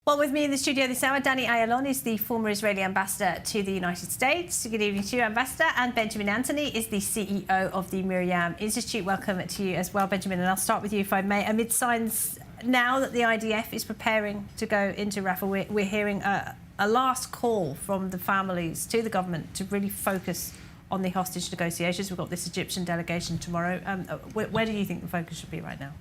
Well, with me in the studio this hour, Danny Ayalon is the former Israeli ambassador to the United States. Good evening to you, Ambassador. And Benjamin Anthony is the CEO of the MirYam Institute. Welcome to you as well, Benjamin. And I'll start with you, if I may. Amid signs now that the IDF is preparing to go into Rafah, we're hearing a last call from the families to the government to really focus on the hostage negotiations. We've got this Egyptian delegation tomorrow. Where do you think the focus should be right now?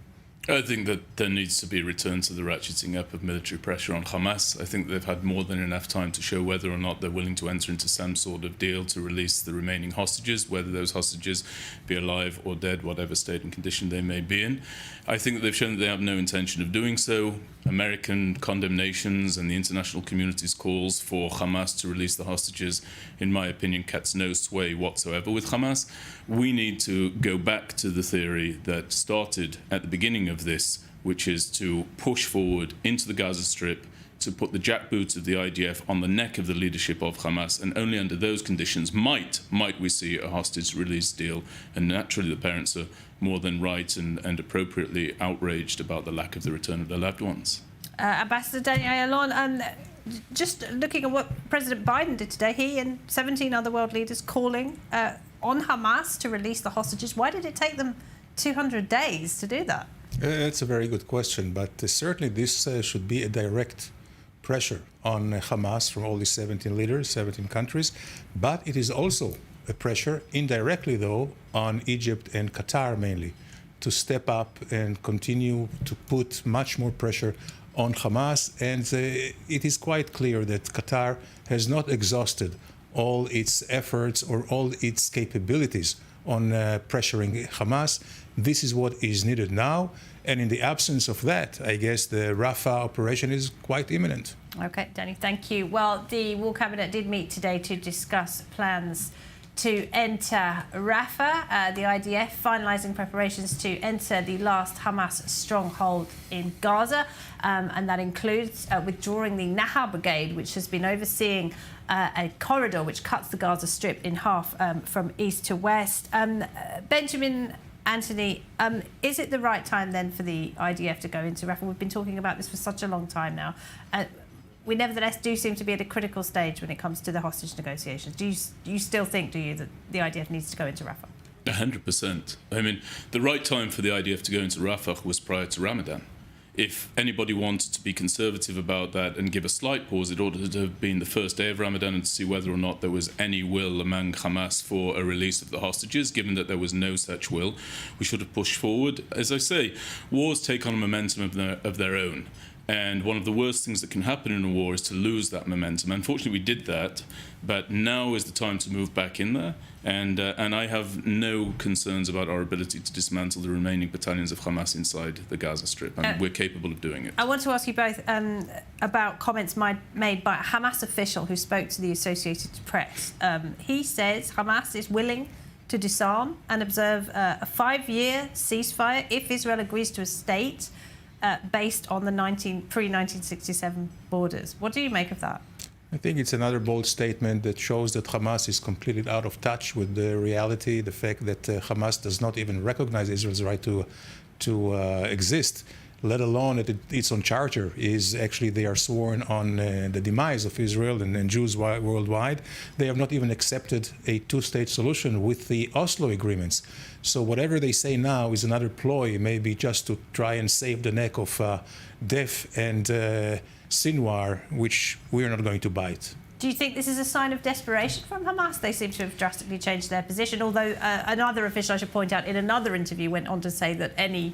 I think that there needs to be a return to the ratcheting up of military pressure on Hamas. I think they've had more than enough time to show whether or not they're willing to enter into some sort of deal to release the remaining hostages, whether those hostages be alive or dead, whatever state and condition they may be in. I think that they've shown that they have no intention of doing so. American condemnations and the international community's calls for Hamas to release the hostages, in my opinion, cuts no sway whatsoever with Hamas. We need to go back to the theory that started at the beginning of this, which is to push forward into the Gaza Strip, to put the jackboots of the IDF on the neck of the leadership of Hamas, and only under those conditions might we see a hostage release deal. And naturally the parents are more than right and appropriately outraged about the lack of the return of their loved ones. Ambassador Danny Ayalon, just looking at what President Biden did today, he and 17 other world leaders calling on Hamas to release the hostages. Why did it take them 200 days to do that? It's a very good question, but certainly this should be a direct pressure on Hamas from all the 17 leaders, 17 countries, but it is also a pressure, indirectly though, on Egypt and Qatar mainly, to step up and continue to put much more pressure on Hamas. And it is quite clear that Qatar has not exhausted all its efforts or all its capabilities on pressuring Hamas. This is what is needed now. And in the absence of that, I guess the Rafah operation is quite imminent. OK, Danny, thank you. Well, the War Cabinet did meet today to discuss plans to enter Rafah. The IDF finalising preparations to enter the last Hamas stronghold in Gaza. And that includes withdrawing the Nahar Brigade, which has been overseeing a corridor which cuts the Gaza Strip in half from east to west. Benjamin Anthony, is it the right time then for the IDF to go into Rafah? We've been talking about this for such a long time now. We nevertheless do seem to be at a critical stage when it comes to the hostage negotiations. Do you still think, that the IDF needs to go into Rafah? 100%. I mean, the right time for the IDF to go into Rafah was prior to Ramadan. If anybody wanted to be conservative about that and give a slight pause, it ought to have been the first day of Ramadan and to see whether or not there was any will among Hamas for a release of the hostages. Given that there was no such will, we should have pushed forward. As I say, wars take on a momentum of their own. And one of the worst things that can happen in a war is to lose that momentum. Unfortunately, we did that, but now is the time to move back in there. And I have no concerns about our ability to dismantle the remaining battalions of Hamas inside the Gaza Strip. And we're capable of doing it. I want to ask you both about comments made by a Hamas official who spoke to the Associated Press. He says Hamas is willing to disarm and observe a 5-year ceasefire if Israel agrees to a state based on the pre-1967 borders. What do you make of that? I think it's another bold statement that shows that Hamas is completely out of touch with the reality, the fact that Hamas does not even recognize Israel's right to exist, let alone that its own charter is actually, they are sworn on the demise of Israel and Jews worldwide. They have not even accepted a two-state solution with the Oslo agreements. So whatever they say now is another ploy, maybe just to try and save the neck of Def and Sinwar, which we're not going to bite. Do you think this is a sign of desperation from Hamas? They seem to have drastically changed their position, although another official, I should point out, in another interview went on to say that any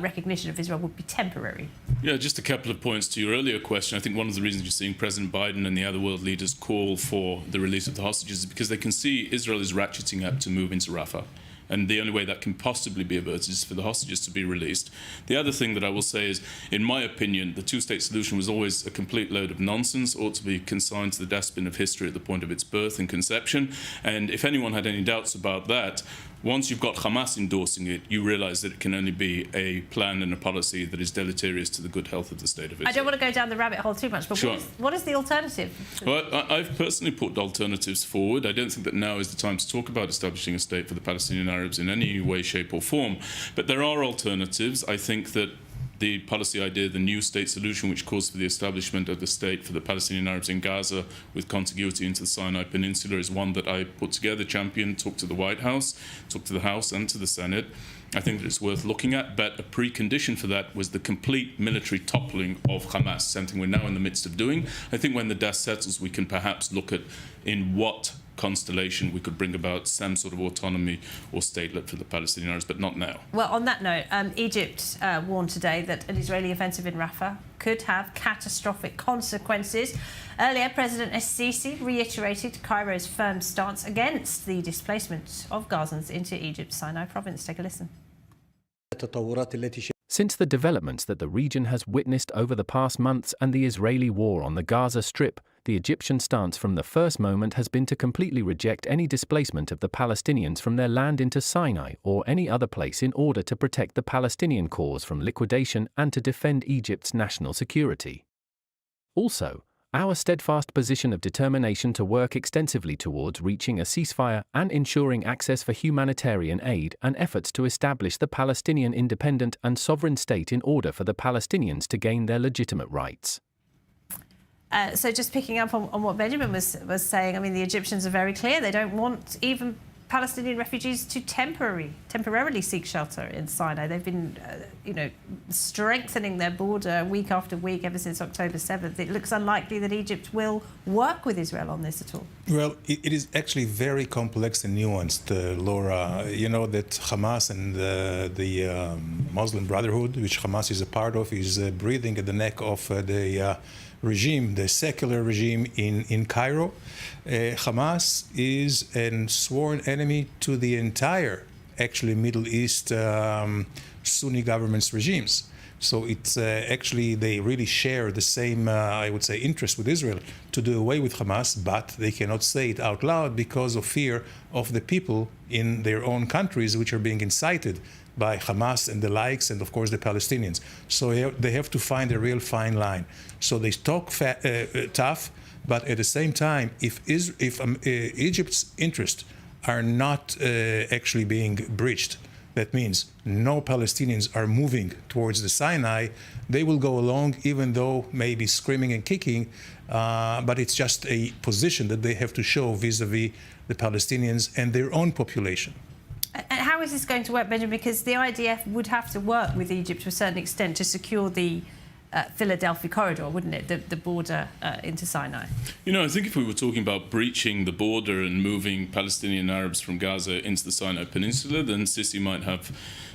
recognition of Israel would be temporary. Yeah, just a couple of points to your earlier question. I think one of the reasons you're seeing President Biden and the other world leaders call for the release of the hostages is because they can see Israel is ratcheting up to move into Rafah. And the only way that can possibly be averted is for the hostages to be released. The other thing that I will say is, in my opinion, the two-state solution was always a complete load of nonsense, ought to be consigned to the dustbin of history at the point of its birth and conception. And if anyone had any doubts about that, once you've got Hamas endorsing it, you realize that it can only be a plan and a policy that is deleterious to the good health of the state of Israel. I don't want to go down the rabbit hole too much, but sure. What is the alternative? Well, I've personally put alternatives forward. I don't think that now is the time to talk about establishing a state for the Palestinian Arabs in any way, shape or form. But there are alternatives. I think that the policy idea, the new state solution, which calls for the establishment of the state for the Palestinian Arabs in Gaza with contiguity into the Sinai Peninsula, is one that I put together, championed, talked to the White House, talked to the House and to the Senate. I think that it's worth looking at, but a precondition for that was the complete military toppling of Hamas, something we're now in the midst of doing. I think when the dust settles, we can perhaps look at in what constellation we could bring about some sort of autonomy or statelet for the Palestinian Arabs, but not now. Well, on that note, Egypt warned today that an Israeli offensive in Rafah could have catastrophic consequences. Earlier, President Sisi reiterated Cairo's firm stance against the displacement of Gazans into Egypt's Sinai province. Take a listen. Since the developments that the region has witnessed over the past months and the Israeli war on the Gaza Strip, the Egyptian stance from the first moment has been to completely reject any displacement of the Palestinians from their land into Sinai or any other place in order to protect the Palestinian cause from liquidation and to defend Egypt's national security. Also, our steadfast position of determination to work extensively towards reaching a ceasefire and ensuring access for humanitarian aid and efforts to establish the Palestinian independent and sovereign state in order for the Palestinians to gain their legitimate rights. So just picking up on what Benjamin was saying, I mean, the Egyptians are very clear. They don't want even Palestinian refugees to temporarily seek shelter in Sinai. They've been, strengthening their border week after week ever since October 7th. It looks unlikely that Egypt will work with Israel on this at all. Well, it is actually very complex and nuanced, Laura. You know that Hamas and the Muslim Brotherhood, which Hamas is a part of, is breathing at the neck of the regime, the secular regime in Cairo. Hamas is a sworn enemy to the entire, actually, Middle East Sunni governments regimes. So it's actually, they really share the same, I would say, interest with Israel to do away with Hamas, but they cannot say it out loud because of fear of the people in their own countries, which are being incited by Hamas and the likes, and of course the Palestinians. So they have to find a real fine line. So they talk tough, but at the same time, if Egypt's interests are not actually being breached, that means no Palestinians are moving towards the Sinai, they will go along, even though maybe screaming and kicking, but it's just a position that they have to show vis-a-vis the Palestinians and their own population. And how is this going to work, Benjamin? Because the IDF would have to work with Egypt to a certain extent to secure the Philadelphia corridor, wouldn't it? The border into Sinai. You know, I think if we were talking about breaching the border and moving Palestinian Arabs from Gaza into the Sinai Peninsula, then Sisi might have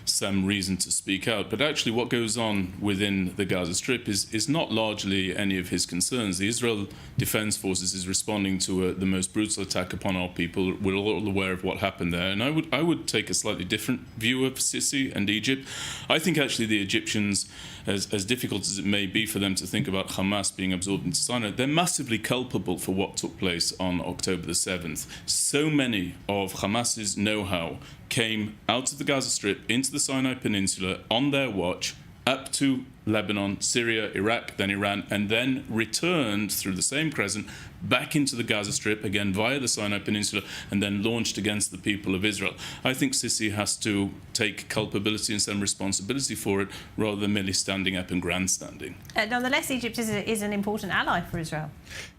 some reason to speak out. But actually what goes on within the Gaza Strip is not largely any of his concerns. The Israel Defense Forces is responding to the most brutal attack upon our people. We're all aware of what happened there. And I would take a slightly different view of Sisi and Egypt. I think actually the Egyptians, as difficult as it may be for them to think about Hamas being absorbed into Sinai, they're massively culpable for what took place on October the 7th. So many of Hamas's know-how came out of the Gaza Strip into the Sinai Peninsula on their watch, up to Lebanon, Syria, Iraq, then Iran, and then returned through the same crescent back into the Gaza Strip, again via the Sinai Peninsula, and then launched against the people of Israel. I think Sisi has to take culpability and some responsibility for it, rather than merely standing up and grandstanding. Nonetheless, Egypt is an important ally for Israel.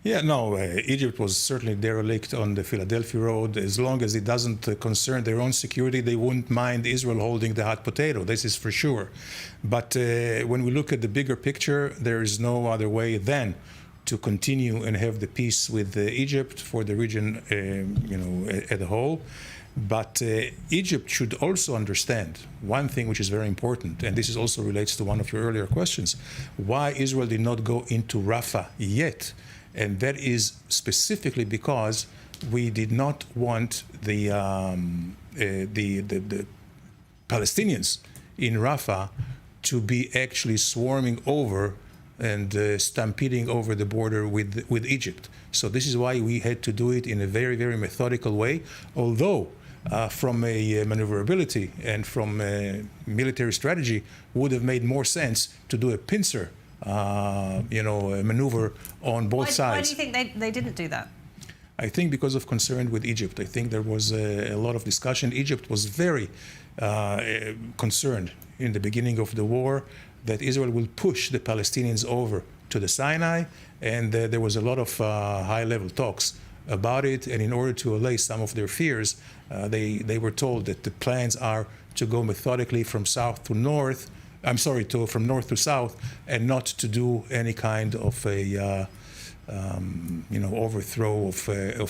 Yeah, no, Egypt was certainly derelict on the Philadelphia road. As long as it doesn't concern their own security, they wouldn't mind Israel holding the hot potato. This is for sure. But when we look at the bigger picture, there is no other way than to continue and have the peace with Egypt for the region, as a whole. But Egypt should also understand one thing which is very important, and this is also relates to one of your earlier questions, why Israel did not go into Rafah yet. And that is specifically because we did not want the Palestinians in Rafah to be actually swarming over and stampeding over the border with Egypt. So this is why we had to do it in a very, very methodical way, although from a maneuverability and from a military strategy would have made more sense to do a pincer maneuver on both sides. Why do you think they didn't do that? I think because of concern with Egypt. I think there was a lot of discussion. Egypt was very concerned in the beginning of the war that Israel will push the Palestinians over to the Sinai, and there was a lot of high-level talks about it. And in order to allay some of their fears, they were told that the plans are to go methodically from south to north. From north to south, and not to do any kind of a overthrow of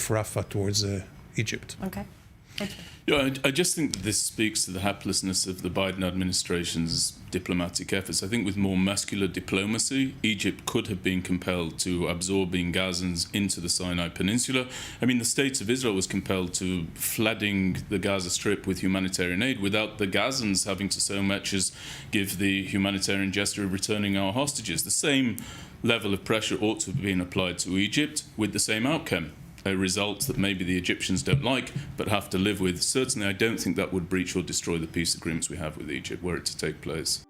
Rafah towards Egypt. Okay. Yeah, I just think that this speaks to the haplessness of the Biden administration's diplomatic efforts. I think with more muscular diplomacy, Egypt could have been compelled to absorbing Gazans into the Sinai Peninsula. I mean, the State of Israel was compelled to flooding the Gaza Strip with humanitarian aid without the Gazans having to so much as give the humanitarian gesture of returning our hostages. The same level of pressure ought to have been applied to Egypt with the same outcome. A result that maybe the Egyptians don't like, but have to live with. Certainly, I don't think that would breach or destroy the peace agreements we have with Egypt were it to take place.